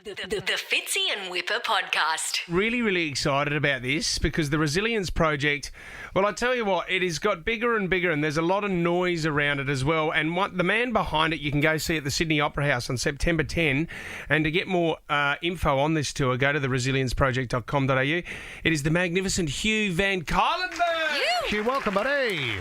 The Fitzy and Wippa podcast. Really, really excited about this because the Resilience Project, well, I tell you what, it has got bigger and bigger and there's a lot of noise around it as well. And the man behind it, you can go see at the Sydney Opera House on September 10. And to get more info on this tour, go to theresilienceproject.com.au. It is the magnificent Hugh van Cuylenburg. Hugh, welcome, buddy.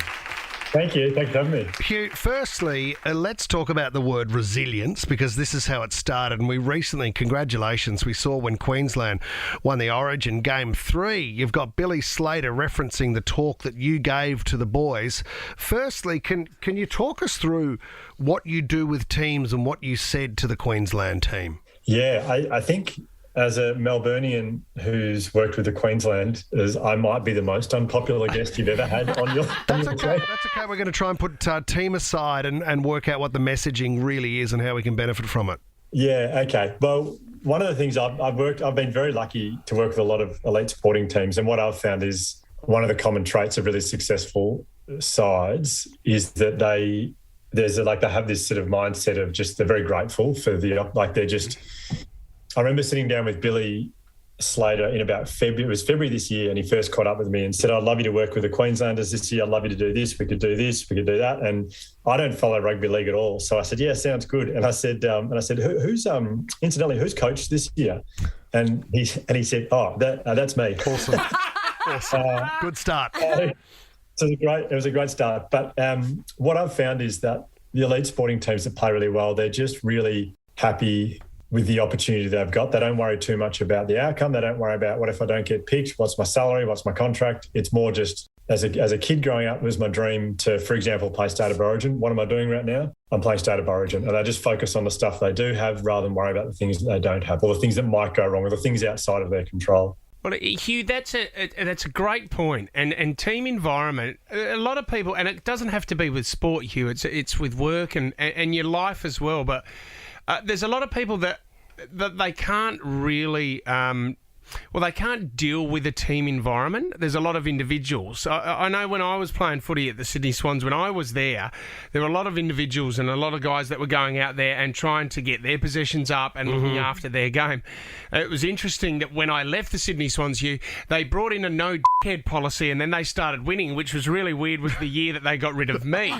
Thank you. Thanks for having me. Hugh, firstly, let's talk about the word resilience because this is how it started. And we recently, congratulations, we saw when Queensland won the Origin Game 3. You've got Billy Slater referencing the talk that you gave to the boys. Firstly, can you talk us through what you do with teams and what you said to the Queensland team? Yeah, I think as a Melburnian who's worked with the Queensland, I might be the most unpopular guest you've ever had on your That's okay. We're going to try and put team aside and work out what the messaging really is and how we can benefit from it. Yeah, okay. Well, one of the things I've been very lucky to work with a lot of elite sporting teams, and what I've found is one of the common traits of really successful sides is that they have this sort of mindset of just they're very grateful for I remember sitting down with Billy Slater in about February. It was February this year, and he first caught up with me and said, "I'd love you to work with the Queenslanders this year. I'd love you to do this. We could do this. We could do that." And I don't follow rugby league at all, so I said, "Yeah, sounds good." And I said, "Who's incidentally who's coached this year?" And he said, "Oh, that's me." Awesome. Good start. It was a great start. But what I've found is that the elite sporting teams that play really well, they're just really happy with the opportunity they've got. They don't worry too much about the outcome. They don't worry about what if I don't get picked, what's my salary, what's my contract. It's more just as a kid growing up, it was my dream to, for example, play State of Origin. What am I doing right now? I'm playing State of Origin. And I just focus on the stuff they do have rather than worry about the things that they don't have or the things that might go wrong or the things outside of their control. Well, Hugh, that's a great point. And team environment, a lot of people, and it doesn't have to be with sport, Hugh, it's with work and your life as well. But there's a lot of people that they can't really, they can't deal with a team environment. There's a lot of individuals. I know when I was playing footy at the Sydney Swans, when I was there were a lot of individuals and a lot of guys that were going out there and trying to get their possessions up and looking after their game. It was interesting that when I left the Sydney Swans, they brought in a no dickhead policy and then they started winning, which was really weird, was the year that they got rid of me.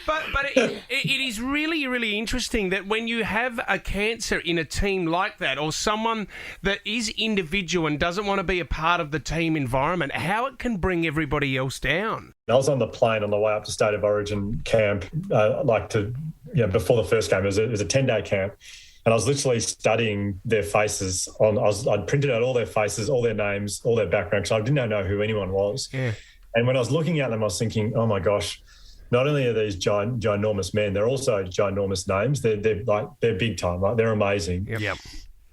But it is really, really interesting that when you have a cancer in a team like that or someone that is individual and doesn't want to be a part of the team environment, how it can bring everybody else down. I was on the plane on the way up to State of Origin camp, before the first game. It was a 10-day camp. And I was literally studying their faces. I'd printed out all their faces, all their names, all their background, because I didn't know who anyone was. Yeah. And when I was looking at them, I was thinking, oh my gosh, not only are these ginormous men, they're also ginormous names. They're big time, right? They're amazing. Yep.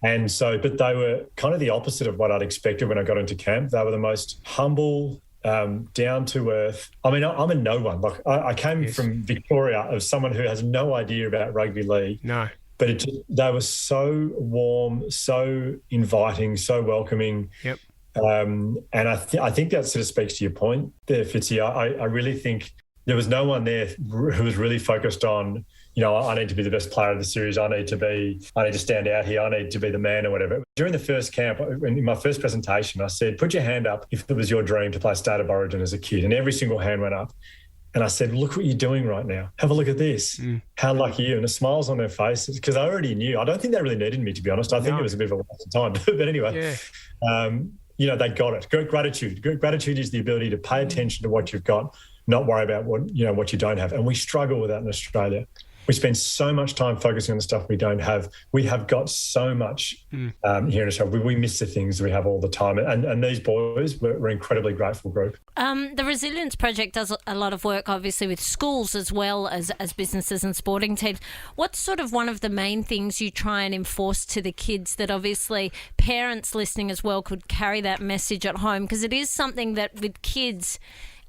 And so, but they were kind of the opposite of what I'd expected when I got into camp. They were the most humble, down to earth. I mean, I'm a no one. Like I came from Victoria, of someone who has no idea about rugby league. No. But they were so warm, so inviting, so welcoming. Yep. And I think that sort of speaks to your point there, Fitzy. I really think there was no one there who was really focused on, I need to be the best player of the series. I need to stand out here. I need to be the man or whatever. During the first camp, in my first presentation, I said, put your hand up if it was your dream to play State of Origin as a kid. And every single hand went up. And I said, look what you're doing right now. Have a look at this. How lucky you. And the smiles on their faces, because I already knew. I don't think they really needed me, to be honest. I think it was a bit of a waste of time. But anyway, they got it. Gratitude. Gratitude is the ability to pay attention to what you've got, not worry about what you don't have. And we struggle with that in Australia. We spend so much time focusing on the stuff we don't have. We have got so much here in Australia. We miss the things we have all the time. And these boys were an incredibly grateful group. The Resilience Project does a lot of work, obviously, with schools as well as businesses and sporting teams. What's sort of one of the main things you try and enforce to the kids that obviously parents listening as well could carry that message at home? Because it is something that with kids,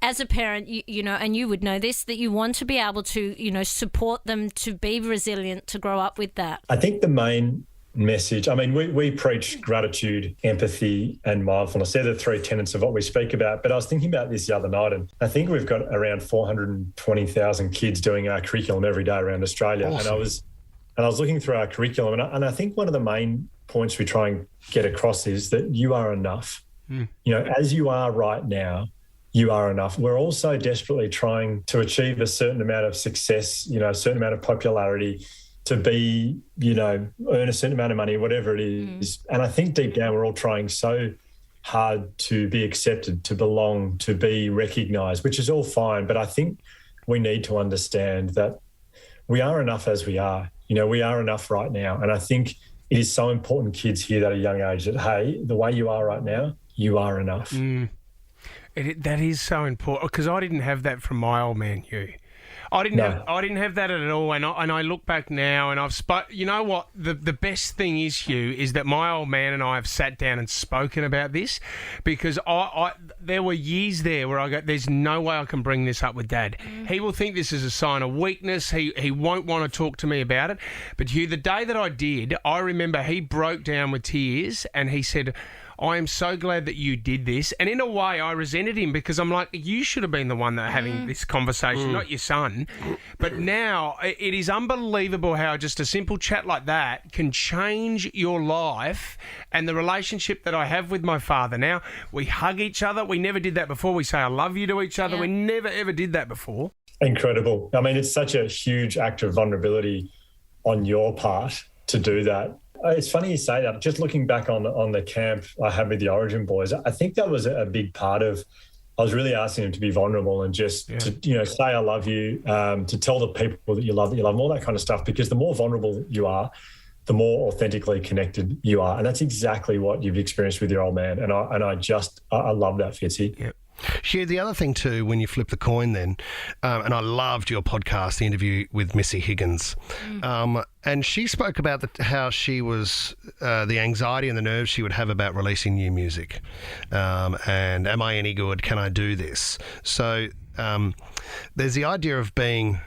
as a parent, and you would know this, that you want to be able to, support them to be resilient, to grow up with that. I think the main message, we preach gratitude, empathy and mindfulness. They're the three tenets of what we speak about. But I was thinking about this the other night, and I think we've got around 420,000 kids doing our curriculum every day around Australia. Awesome. And And I was looking through our curriculum, and I think one of the main points we try and get across is that you are enough. You know, as you are right now, you are enough. We're also desperately trying to achieve a certain amount of success, you know, a certain amount of popularity, to be, you know, earn a certain amount of money, whatever it is. And I think deep down we're all trying so hard to be accepted, to belong, to be recognised, which is all fine. But I think we need to understand that we are enough as we are. You know, we are enough right now. And I think it is so important kids hear that at a young age that, hey, the way you are right now, you are enough. That is so important, because I didn't have that from my old man, Hugh. I didn't have that at all, and I look back now, and you know what? The best thing is, Hugh, is that my old man and I have sat down and spoken about this, because there were years there where I go, there's no way I can bring this up with Dad. He will think this is a sign of weakness. He won't want to talk to me about it. But Hugh, the day that I did, I remember he broke down with tears, and he said, I am so glad that you did this. And in a way, I resented him, because I'm like, you should have been the one that having this conversation, not your son. But now it is unbelievable how just a simple chat like that can change your life and the relationship that I have with my father. Now, we hug each other. We never did that before. We say, I love you to each other. Yeah. We never, ever did that before. Incredible. I mean, it's such a huge act of vulnerability on your part to do that. It's funny you say that. Just looking back on the camp I had with the Origin boys, I think that was a big part of. I was really asking them to be vulnerable and just to, you know, say I love you, to tell the people that you love them, all that kind of stuff. Because the more vulnerable you are, the more authentically connected you are, and that's exactly what you've experienced with your old man. And I love that, Fitzy. Yeah. Hugh, the other thing too, when you flip the coin then, and I loved your podcast, the interview with Missy Higgins, and she spoke about how she was, the anxiety and the nerves she would have about releasing new music, and am I any good? Can I do this? So there's the idea of being,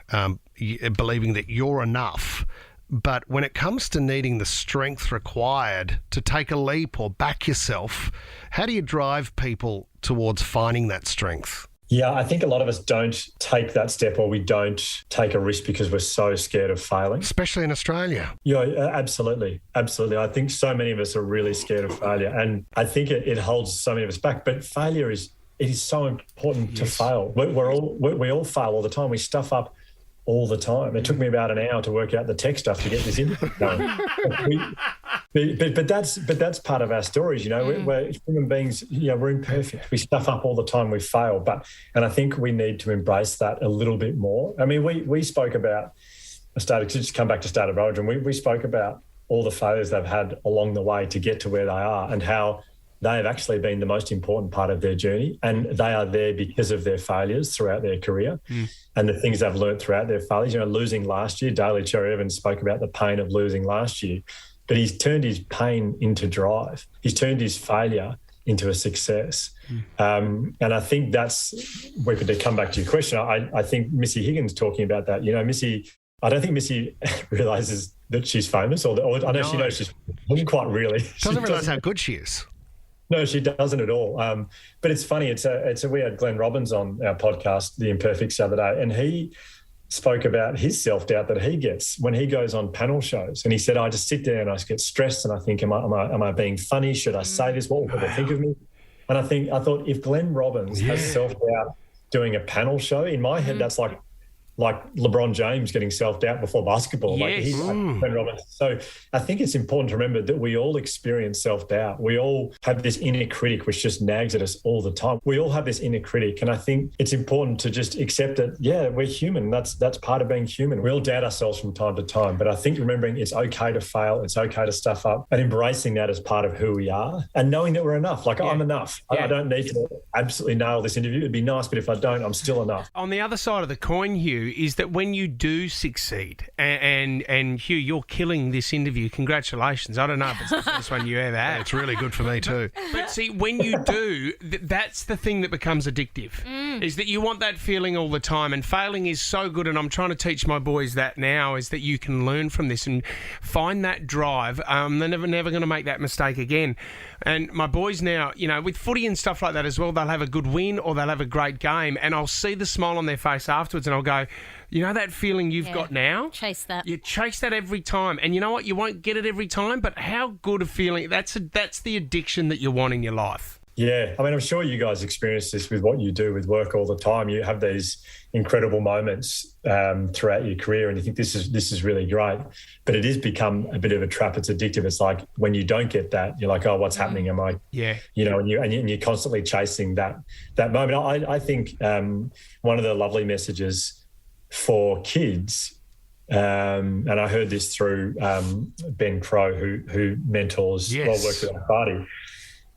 believing that you're enough. But when it comes to needing the strength required to take a leap or back yourself, how do you drive people towards finding that strength? Yeah, I think a lot of us don't take that step, or we don't take a risk because we're so scared of failing. Especially in Australia. Yeah, absolutely. Absolutely. I think so many of us are really scared of failure, and I think it holds so many of us back. But failure it is so important to fail. We all fail all the time. We stuff up all the time. It took me about an hour to work out the tech stuff to get this interview done. but that's part of our stories, you know. We're human beings, you know, we're imperfect. We stuff up all the time, we fail. And I think we need to embrace that a little bit more. I mean, we spoke about, to just come back to Start of Origin, we spoke about all the failures they've had along the way to get to where they are, and how they have actually been the most important part of their journey, and they are there because of their failures throughout their career and the things they've learned throughout their failures. You know, losing last year, Daly Cherry Evans spoke about the pain of losing last year, but he's turned his pain into drive. He's turned his failure into a success. And I think that's, Wippa, to come back to your question, I think Missy Higgins talking about that, you know, I don't think Missy realises that she's famous, or I know she knows she's quite really. Doesn't realise how good she is. No, she doesn't at all. But it's funny. We had Glenn Robbins on our podcast, The Imperfects, the other day, and he spoke about his self-doubt that he gets when he goes on panel shows. And he said, I just sit there and I get stressed and I think, am I being funny? Should I say this? What will people think of me? And I thought, if Glenn Robbins has self-doubt doing a panel show, in my head, that's like LeBron James getting self-doubt before basketball. Yes. Like he's like Ben Robbins. So I think it's important to remember that we all experience self-doubt. We all have this inner critic which just nags at us all the time. We all have this inner critic, and I think it's important to just accept that, yeah, we're human. That's part of being human. We all doubt ourselves from time to time, but I think remembering it's okay to fail, it's okay to stuff up, and embracing that as part of who we are, and knowing that we're enough. Like, I'm enough. I don't need to absolutely nail this interview. It'd be nice, but if I don't, I'm still enough. On the other side of the coin, Hugh, is that when you do succeed, and Hugh, you're killing this interview. Congratulations. I don't know if it's the first one you ever had. It's really good for me too. But see, when you do, that's the thing that becomes addictive. is that you want that feeling all the time, and failing is so good, and I'm trying to teach my boys that now, is that you can learn from this and find that drive. They're never going to make that mistake again. And my boys now, with footy and stuff like that as well, they'll have a good win or they'll have a great game, and I'll see the smile on their face afterwards, and I'll go, that feeling you've got now? Chase that. You chase that every time. And you know what? You won't get it every time, but how good a feeling. That's the addiction that you want in your life. Yeah. I mean, I'm sure you guys experience this with what you do with work all the time. You have these incredible moments throughout your career, and you think this is really great, but it has become a bit of a trap. It's addictive. It's like when you don't get that, you're like, oh, what's happening? Am I, and you're constantly chasing that moment. I think one of the lovely messages for kids, and I heard this through Ben Crow, who mentors, works with our party.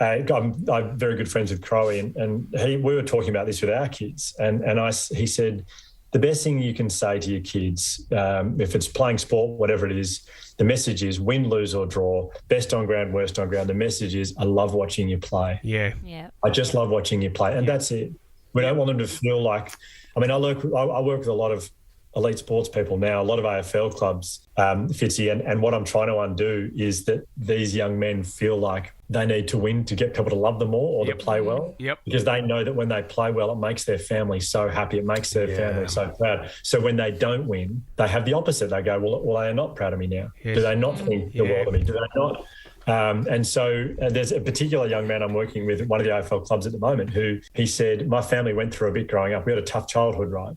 I'm very good friends with Crowy, and we were talking about this with our kids, and he said, the best thing you can say to your kids, if it's playing sport, whatever it is, the message is win, lose or draw, best on ground, worst on ground. The message is, I love watching you play. Yeah. I just love watching you play, and that's it. We don't want them to feel like. I mean, I work with a lot of elite sports people now, a lot of AFL clubs, Fitzy, and what I'm trying to undo is that these young men feel like they need to win to get people to love them more or to play well. Because they know that when they play well, it makes their family so happy. It makes their family so proud. So when they don't win, they have the opposite. They go, well, they are not proud of me now. Yes. Do they not think the world of me? Do they not? And so there's a particular young man I'm working with at one of the AFL clubs at the moment who he said, my family went through a bit growing up. We had a tough childhood, right?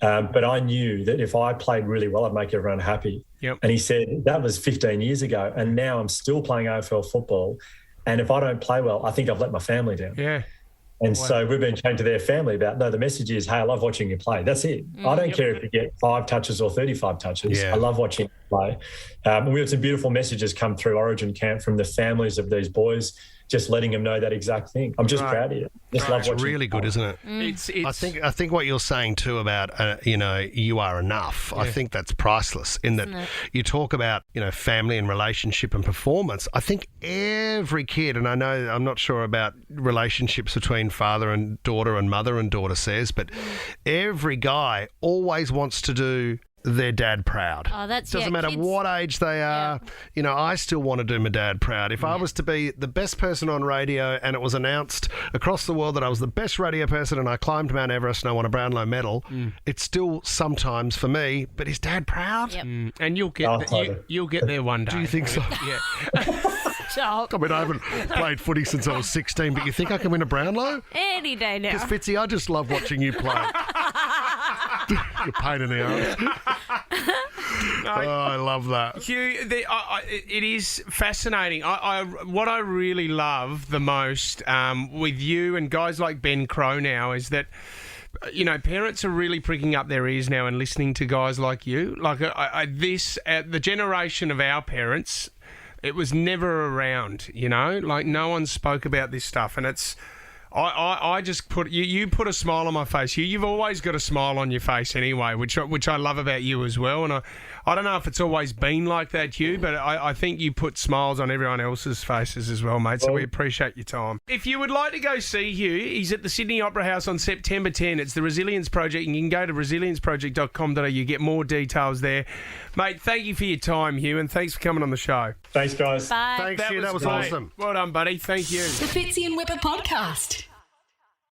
But I knew that if I played really well, I'd make everyone happy. And he said, that was 15 years ago. And now I'm still playing AFL football. And if I don't play well, I think I've let my family down. And so we've been chatting to their family about, no, the message is, hey, I love watching you play. That's it. I don't care if you get 5 touches or 35 touches. I love watching you play. And we had some beautiful messages come through Origin camp from the families of these boys, just letting them know that exact thing. I'm just proud of you. Just love watching. It's really good, isn't it? It's I think what you're saying too about you are enough. I think that's priceless. In that you talk about family and relationship and performance. I think every kid, and I know I'm not sure about relationships between father and mother and daughter says, but every guy always wants to do their dad proud. Oh, that's doesn't matter kids, what age they are. I still want to do my dad proud. If I was to be the best person on radio and it was announced across the world that I was the best radio person and I climbed Mount Everest and I won a Brownlow medal, it's still sometimes for me, but is dad proud? And you'll get there one day. Do you think so? Yeah. I mean, I haven't played footy since I was 16, but you think I can win a Brownlow? Any day now. Because Fitzy, I just love watching you play. You're a pain in the arse. I love that. Hugh, it is fascinating. What I really love the most with you and guys like Ben Crow now is that parents are really pricking up their ears now and listening to guys like you. Like the generation of our parents, it was never around. Like no one spoke about this stuff, and it's. I just put you put a smile on my face. You've always got a smile on your face anyway, which I love about you as well. And I don't know if it's always been like that, Hugh, but I think you put smiles on everyone else's faces as well, mate. So we appreciate your time. If you would like to go see Hugh, he's at the Sydney Opera House on September 10. It's the Resilience Project, and you can go to resilienceproject.com.au. You get more details there. Mate, thank you for your time, Hugh, and thanks for coming on the show. Thanks, guys. Bye. Thanks, Hugh. That was awesome. Well done, buddy. Thank you. The Fitzy and Wippa podcast.